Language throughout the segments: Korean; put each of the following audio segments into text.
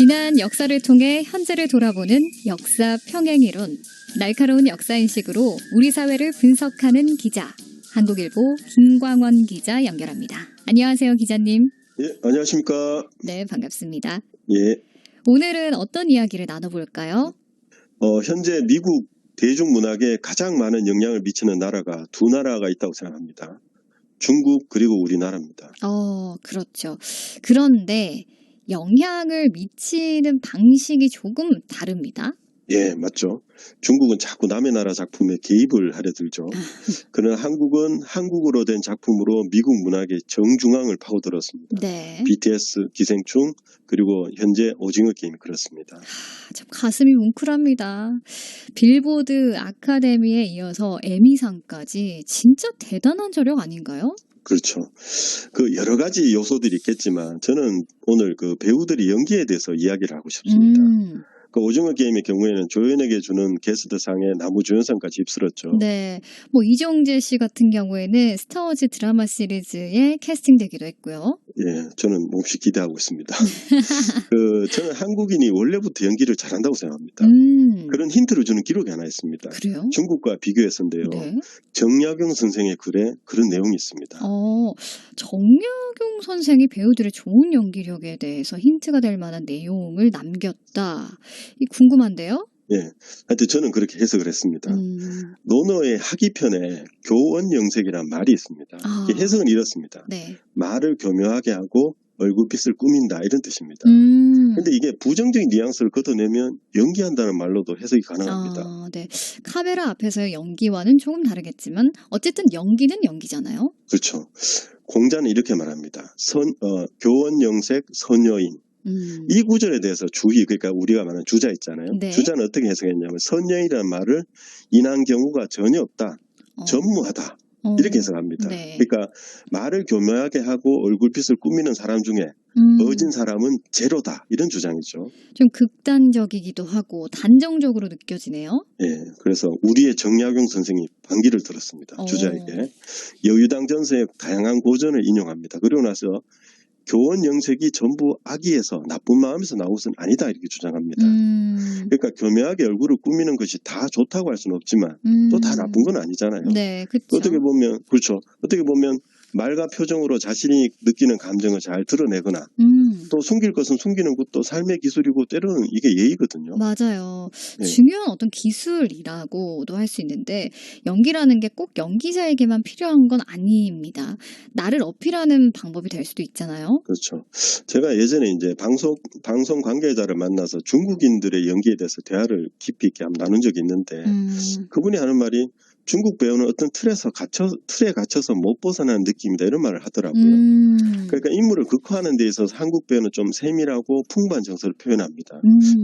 지난 역사를 통해 현재를 돌아보는 역사 평행이론. 날카로운 역사인식으로 우리 사회를 분석하는 기자. 한국일보 김광원 기자 연결합니다. 안녕하세요, 기자님. 예, 안녕하십니까. 네, 반갑습니다. 예. 오늘은 어떤 이야기를 나눠볼까요? 현재 미국 대중문학에 가장 많은 영향을 미치는 나라가 두 나라가 있다고 생각합니다. 중국 그리고 우리나라입니다. 그렇죠. 그런데 영향을 미치는 방식이 조금 다릅니다. 예, 맞죠. 중국은 자꾸 남의 나라 작품에 개입을 하려 들죠. 그러나 한국은 한국어로 된 작품으로 미국 문학의 정중앙을 파고들었습니다. 네. BTS, 기생충, 그리고 현재 오징어 게임이 그렇습니다. 참 가슴이 뭉클합니다. 빌보드 아카데미에 이어서 에미상까지 진짜 대단한 저력 아닌가요? 그렇죠. 그 여러 가지 요소들이 있겠지만 저는 오늘 그 배우들이 연기에 대해서 이야기를 하고 싶습니다. 그 오징어 게임의 경우에는 조연에게 주는 게스트상에 나무주연상까지 휩쓸었죠. 네, 뭐 이정재 씨 같은 경우에는 스타워즈 드라마 시리즈에 캐스팅되기도 했고요. 예, 저는 몹시 기대하고 있습니다. 저는 한국인이 원래부터 연기를 잘한다고 생각합니다. 그런 힌트를 주는 기록이 하나 있습니다. 그래요? 중국과 비교했었는데요. 네. 정약용 선생의 글에 그런 내용이 있습니다. 정약용 선생이 배우들의 좋은 연기력에 대해서 힌트가 될 만한 내용을 남겼다. 궁금한데요? 예, 하여튼 저는 그렇게 해석을 했습니다. 논어의 하기편에 교원영색이란 말이 있습니다. 이게 해석은 이렇습니다. 네. 말을 교묘하게 하고 얼굴빛을 꾸민다 이런 뜻입니다. 근데 이게 부정적인 뉘앙스를 걷어내면 연기한다는 말로도 해석이 가능합니다. 네. 카메라 앞에서의 연기와는 조금 다르겠지만 어쨌든 연기는 연기잖아요. 그렇죠. 공자는 이렇게 말합니다. 교원영색 선여인. 이 구절에 대해서 주의, 그러니까 우리가 말하는 주자 있잖아요. 네. 주자는 어떻게 해석했냐면 선여인이라는 말을 인한 경우가 전혀 없다. 전무하다. 이렇게 해석합니다. 네. 그러니까 말을 교묘하게 하고 얼굴빛을 꾸미는 사람 중에 어진 사람은 제로다. 이런 주장이죠. 좀 극단적이기도 하고 단정적으로 느껴지네요. 예, 그래서 우리의 정약용 선생이 반기를 들었습니다. 주자에게. 여유당 전서의 다양한 고전을 인용합니다. 그리고 나서 교원 영색이 전부 악의에서 나쁜 마음에서 나온 것은 아니다 이렇게 주장합니다. 그러니까 교묘하게 얼굴을 꾸미는 것이 다 좋다고 할 수는 없지만 또 다 나쁜 건 아니잖아요. 네, 그렇죠. 어떻게 보면 말과 표정으로 자신이 느끼는 감정을 잘 드러내거나 또 숨길 것은 숨기는 것도 삶의 기술이고 때로는 이게 예의거든요. 맞아요. 네. 중요한 어떤 기술이라고도 할 수 있는데 연기라는 게 꼭 연기자에게만 필요한 건 아닙니다. 나를 어필하는 방법이 될 수도 있잖아요. 그렇죠. 제가 예전에 이제 방송 관계자를 만나서 중국인들의 연기에 대해서 대화를 깊이 있게 한번 나눈 적이 있는데 그분이 하는 말이 중국 배우는 어떤 틀에 갇혀서 못 벗어나는 느낌이다 이런 말을 하더라고요. 그러니까 인물을 극화하는 데 있어서 한국 배우는 좀 세밀하고 풍부한 정서를 표현합니다.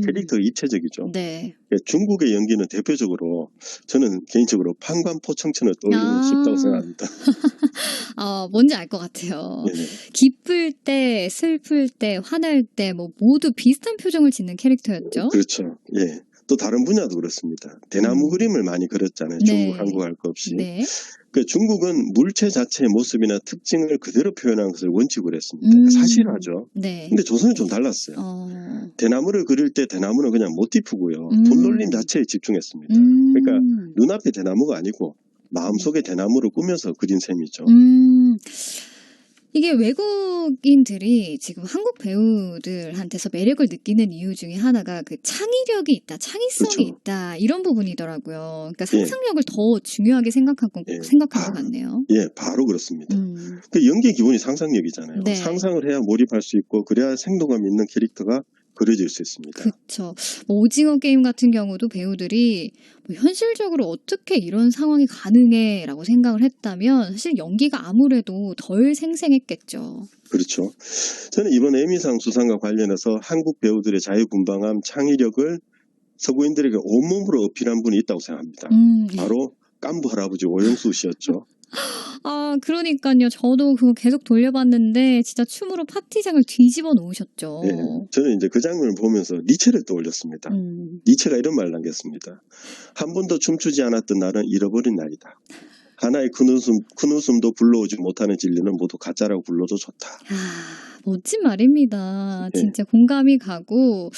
캐릭터가 입체적이죠. 네. 중국의 연기는 대표적으로 저는 개인적으로 판관포청천을 떠올리고 싶다고 생각합니다. 뭔지 알 것 같아요. 네네. 기쁠 때, 슬플 때, 화날 때 모두 비슷한 표정을 짓는 캐릭터였죠. 그렇죠. 예. 또 다른 분야도 그렇습니다. 대나무 그림을 많이 그렸잖아요. 중국, 네. 한국 할 것 없이. 네. 중국은 물체 자체의 모습이나 특징을 그대로 표현하는 것을 원칙으로 했습니다. 사실하죠. 네. 근데 조선은 좀 달랐어요. 대나무를 그릴 때 대나무는 그냥 모티프고요. 톤놀림 자체에 집중했습니다. 그러니까 눈앞에 대나무가 아니고 마음속에 대나무를 꾸며서 그린 셈이죠. 이게 외국인들이 지금 한국 배우들한테서 매력을 느끼는 이유 중에 하나가 그 창의력이 있다, 창의성이 그렇죠. 있다 이런 부분이더라고요. 그러니까 상상력을 더 중요하게 생각한 것 같네요. 예, 바로 그렇습니다. 연기의 기본이 상상력이잖아요. 네. 상상을 해야 몰입할 수 있고 그래야 생동감 있는 캐릭터가 그려질 수 있습니다. 그렇죠. 오징어 게임 같은 경우도 배우들이 현실적으로 어떻게 이런 상황이 가능해라고 생각을 했다면 사실 연기가 아무래도 덜 생생했겠죠. 그렇죠. 저는 이번 에미상 수상과 관련해서 한국 배우들의 자유분방함, 창의력을 서구인들에게 온몸으로 어필한 분이 있다고 생각합니다. 바로 깐부 할아버지 오영수 씨였죠. 그러니까요. 저도 그거 계속 돌려봤는데 진짜 춤으로 파티장을 뒤집어 놓으셨죠. 네, 저는 이제 그 장면을 보면서 니체를 떠올렸습니다. 니체가 이런 말을 남겼습니다. 한 번도 춤추지 않았던 날은 잃어버린 날이다. 하나의 큰 웃음도 불러오지 못하는 진리는 모두 가짜라고 불러도 좋다. 멋진 말입니다. 네. 진짜 공감이 가고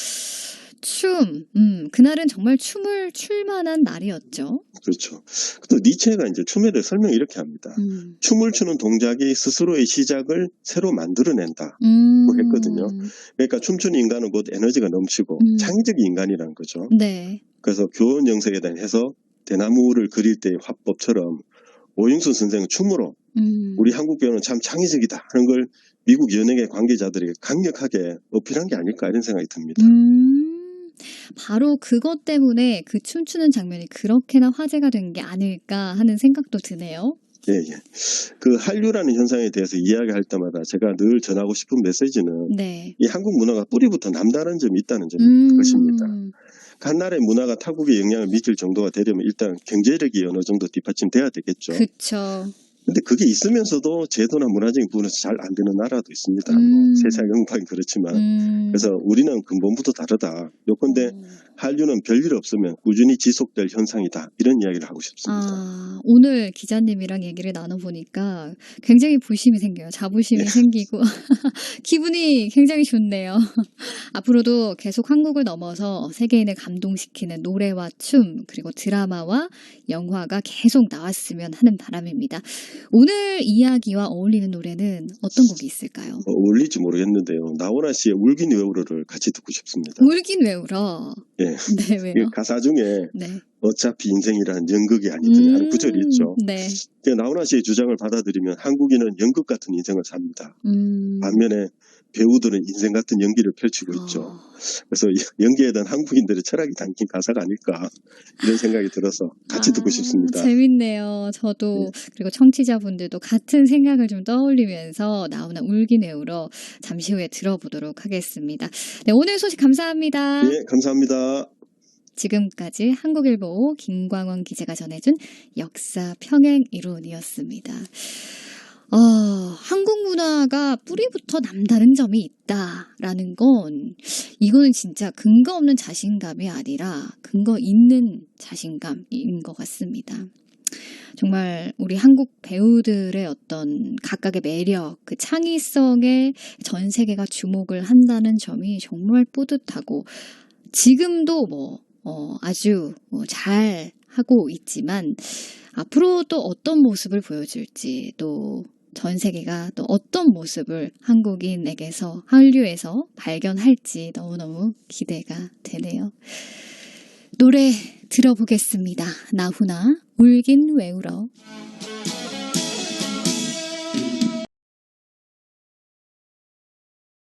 춤, 그날은 정말 춤을 출 만한 날이었죠. 그렇죠. 또 니체가 이제 춤에 대해 설명 이렇게 합니다. 춤을 추는 동작이 스스로의 시작을 새로 만들어낸다고 했거든요. 그러니까 춤추는 인간은 곧 에너지가 넘치고 창의적인 인간이라는 거죠. 네. 그래서 교원 영색에 대한 해석, 대나무를 그릴 때의 화법처럼 오윤순 선생은 춤으로 우리 한국 배우는 참 창의적이다 하는 걸 미국 연예계 관계자들에게 강력하게 어필한 게 아닐까 이런 생각이 듭니다. 바로 그것 때문에 그 춤추는 장면이 그렇게나 화제가 된 게 아닐까 하는 생각도 드네요. 예. 그 한류라는 현상에 대해서 이야기할 때마다 제가 늘 전하고 싶은 메시지는 네. 이 한국 문화가 뿌리부터 남다른 점이 있다는 것입니다. 한나라의 문화가 타국에 영향을 미칠 정도가 되려면 일단 경제력이 어느 정도 뒷받침돼야 되겠죠. 그렇죠. 근데 그게 있으면서도 제도나 문화적인 부분에서 잘 안 되는 나라도 있습니다. 뭐 세상 영광이 그렇지만 그래서 우리는 근본부터 다르다. 요건데 한류는 별일 없으면 꾸준히 지속될 현상이다. 이런 이야기를 하고 싶습니다. 오늘 기자님이랑 얘기를 나눠보니까 굉장히 부심이 생겨요. 자부심이 생기고 기분이 굉장히 좋네요. 앞으로도 계속 한국을 넘어서 세계인을 감동시키는 노래와 춤 그리고 드라마와 영화가 계속 나왔으면 하는 바람입니다. 오늘 이야기와 어울리는 노래는 어떤 곡이 있을까요? 어울릴지 모르겠는데요. 나훈아 씨의 울긴 외우러를 같이 듣고 싶습니다. 울긴 외우러? 예. 네, 왜요? 가사 중에 네. 어차피 인생이란 연극이 아니더니 하는 구절이 있죠. 네. 나훈아 씨의 주장을 받아들이면 한국인은 연극 같은 인생을 삽니다. 반면에 배우들은 인생 같은 연기를 펼치고 있죠. 그래서 연기에 대한 한국인들의 철학이 담긴 가사가 아닐까 이런 생각이 들어서 같이 듣고 싶습니다. 재밌네요. 저도 그리고 청취자분들도 같은 생각을 좀 떠올리면서 나훈아 울긴 외우러 잠시 후에 들어보도록 하겠습니다. 네, 오늘 소식 감사합니다. 네, 감사합니다. 지금까지 한국일보 김광원 기자가 전해준 역사 평행 이론이었습니다. 한국 문화가 뿌리부터 남다른 점이 있다라는 건 이거는 진짜 근거 없는 자신감이 아니라 근거 있는 자신감인 것 같습니다. 정말 우리 한국 배우들의 어떤 각각의 매력, 그 창의성에 전 세계가 주목을 한다는 점이 정말 뿌듯하고 지금도 아주 잘 하고 있지만 앞으로 또 어떤 모습을 보여줄지 또 전 세계가 또 어떤 모습을 한국인에게서 한류에서 발견할지 너무너무 기대가 되네요. 노래 들어보겠습니다. 나훈아 울긴 외우러.